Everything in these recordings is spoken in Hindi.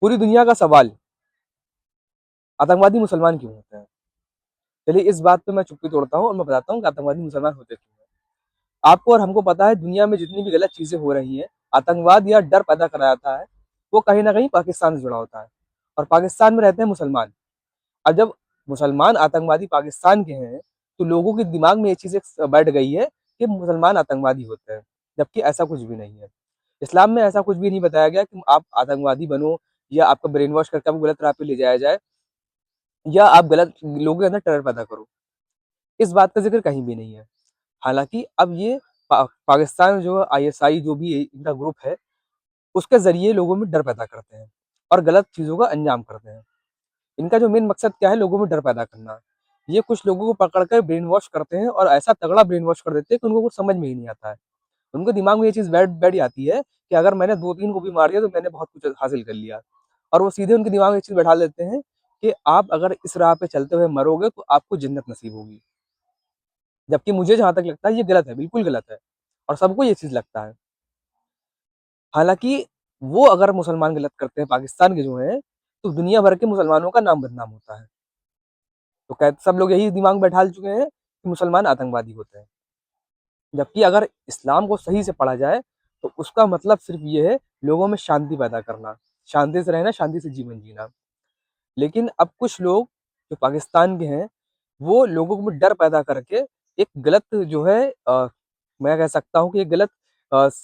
पूरी दुनिया का सवाल, आतंकवादी मुसलमान क्यों होते हैं? चलिए इस बात पे मैं चुप्पी तोड़ता हूँ और मैं बताता हूँ कि आतंकवादी मुसलमान होते क्यों हैं। आपको और हमको पता है दुनिया में जितनी भी गलत चीजें हो रही हैं, आतंकवाद या डर पैदा करा जाता है, वो कहीं ना कहीं पाकिस्तान से जुड़ा होता है। और पाकिस्तान में रहते हैं मुसलमान। अब जब मुसलमान आतंकवादी पाकिस्तान के हैं, तो लोगों के दिमाग में ये चीज़ एक बैठ गई है कि मुसलमान आतंकवादी होते हैं, जबकि ऐसा कुछ भी नहीं है। इस्लाम में ऐसा कुछ भी नहीं बताया गया कि आप आतंकवादी बनो या आपका ब्रेन वॉश करके आपको गलत राह पे ले जाया जाए या आप गलत लोगों के अंदर टेरर पैदा करो। इस बात का ज़िक्र कहीं भी नहीं है। हालाँकि अब ये पाकिस्तान जो आईएसआई जो भी इनका ग्रुप है, उसके ज़रिए लोगों में डर पैदा करते हैं और गलत चीज़ों का अंजाम करते हैं। इनका जो मेन मकसद क्या है, लोगों में डर पैदा करना। ये कुछ लोगों को पकड़ कर ब्रेन वॉश करते हैं और ऐसा तगड़ा ब्रेन वॉश कर देते हैं कि उनको कुछ समझ में ही नहीं आता है। उनके दिमाग में ये चीज़ बैठ बैठ जाती है कि अगर मैंने 2-3 को भी मार दिया तो मैंने बहुत कुछ हासिल कर लिया। और वो सीधे उनके दिमाग में ये चीज़ बैठा लेते हैं कि आप अगर इस राह पे चलते हुए मरोगे तो आपको जन्नत नसीब होगी। जबकि मुझे जहाँ तक लगता है ये गलत है, बिल्कुल गलत है और सबको ये चीज़ लगता है। हालाँकि वो अगर मुसलमान गलत करते हैं पाकिस्तान के जो हैं, तो दुनिया भर के मुसलमानों का नाम बदनाम होता है। तो कह सब लोग यही दिमाग में बैठा चुके हैं कि मुसलमान आतंकवादी होते हैं। जबकि अगर इस्लाम को सही से पढ़ा जाए, तो उसका मतलब सिर्फ़ ये है लोगों में शांति पैदा करना, शांति से रहना, शांति से जीवन जीना। लेकिन अब कुछ लोग जो पाकिस्तान के हैं, वो लोगों में डर पैदा करके एक गलत जो है मैं कह सकता हूँ कि एक गलत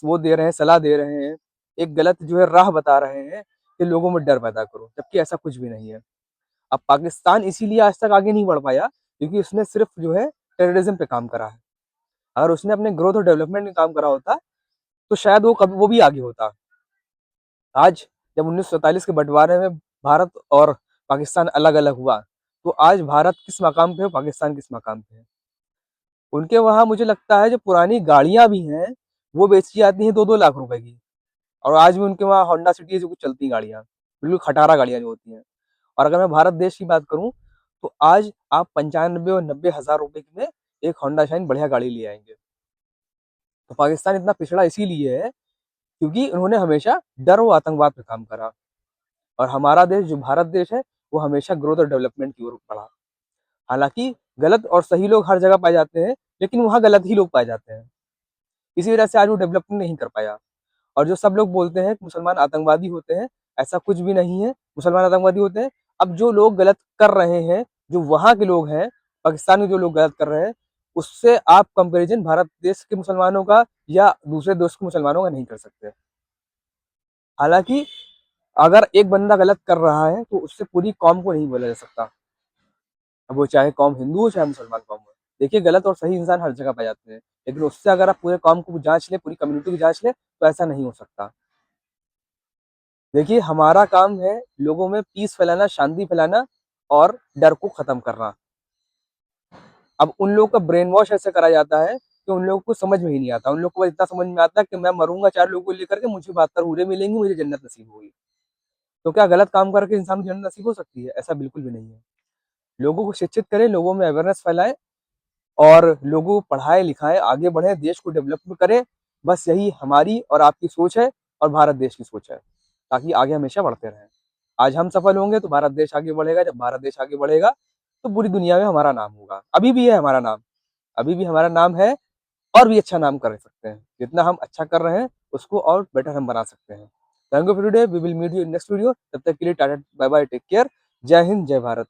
वो दे रहे हैं, सलाह दे रहे हैं, एक गलत जो है राह बता रहे हैं कि लोगों में डर पैदा करो, जबकि ऐसा कुछ भी नहीं है। अब पाकिस्तान इसीलिए आज तक आगे नहीं बढ़ पाया क्योंकि उसने सिर्फ जो है टेररिज्म पे काम करा है। अगर उसने अपने ग्रोथ और डेवलपमेंट में काम करा होता, तो शायद वो भी आगे होता। आज जब 1947 के बंटवारे में भारत और पाकिस्तान अलग-अलग हुआ, तो आज भारत किस मकाम पे है, पाकिस्तान किस मकाम पे है। उनके वहाँ मुझे लगता है जो पुरानी गाड़ियाँ भी हैं, वो बेची जाती हैं 2-2 लाख रुपए की और आज भी उनके वहाँ होंडा सिटी जैसी कुछ चलती गाड़ियाँ, बिल्कुल खटारा गाड़ियाँ जो होती हैं। और अगर मैं भारत देश की बात करूँ, तो आज आप 95 और 90 हज़ार रुपए में एक होंडा शाइन बढ़िया गाड़ी ले आएँगे। तो पाकिस्तान इतना पिछड़ा इसीलिए है क्योंकि उन्होंने हमेशा डर और आतंकवाद पे काम करा और हमारा देश जो भारत देश है, वो हमेशा ग्रोथ और डेवलपमेंट की ओर बढ़ा। हालाँकि गलत और सही लोग हर जगह पाए जाते हैं, लेकिन वहाँ गलत ही लोग पाए जाते हैं। इसी वजह से आज वो डेवलपमेंट नहीं कर पाया। और जो सब लोग बोलते हैं कि मुसलमान आतंकवादी होते हैं, ऐसा कुछ भी नहीं है, मुसलमान आतंकवादी होते हैं। अब जो लोग गलत कर रहे हैं, जो वहाँ के लोग हैं, पाकिस्तान में जो लोग गलत कर रहे हैं, उससे आप कंपैरिज़न भारत देश के मुसलमानों का या दूसरे देश के मुसलमानों का नहीं कर सकते। हालाँकि अगर एक बंदा गलत कर रहा है, तो उससे पूरी कौम को नहीं बोला जा सकता। अब वो चाहे कौम हिंदू हो, चाहे मुसलमान कौम हो। देखिए गलत और सही इंसान हर जगह पाए जाते हैं, लेकिन उससे अगर आप पूरे कौम को जाँच लें, पूरी कम्युनिटी की जाँच लें, तो ऐसा नहीं हो सकता। देखिए हमारा काम है लोगों में पीस फैलाना, शांति फैलाना और डर को खत्म करना। अब उन लोगों का ब्रेन वॉश ऐसे करा जाता है कि उन लोगों को समझ में ही नहीं आता। उन लोगों को बस इतना समझ में आता है कि मैं मरूँगा 4 लोगों को लेकर के, मुझे 72 हूरें मिलेंगी, मुझे जन्नत नसीब होगी। तो क्या गलत काम करके इंसान को जन्नत नसीब हो सकती है? ऐसा बिल्कुल भी नहीं है। लोगों को शिक्षित करें, लोगों में अवेयरनेस फैलाएँ और लोगों को पढ़ाएँ-लिखाएँ, आगे बढ़ें, देश को डेवलप करें। बस यही हमारी और आपकी सोच है और भारत देश की सोच है, ताकि आगे हमेशा बढ़ते रहें। आज हम सफल होंगे तो भारत देश आगे बढ़ेगा, जब भारत देश आगे बढ़ेगा, तो पूरी दुनिया में हमारा नाम होगा। अभी भी है हमारा नाम, अभी भी हमारा नाम है और भी अच्छा नाम कर सकते हैं। जितना हम अच्छा कर रहे हैं, उसको और बेटर हम बना सकते हैं। Thank you for today, we will meet you in next video. तब तक के लिए tata, bye bye, take care. जय हिंद, जय भारत।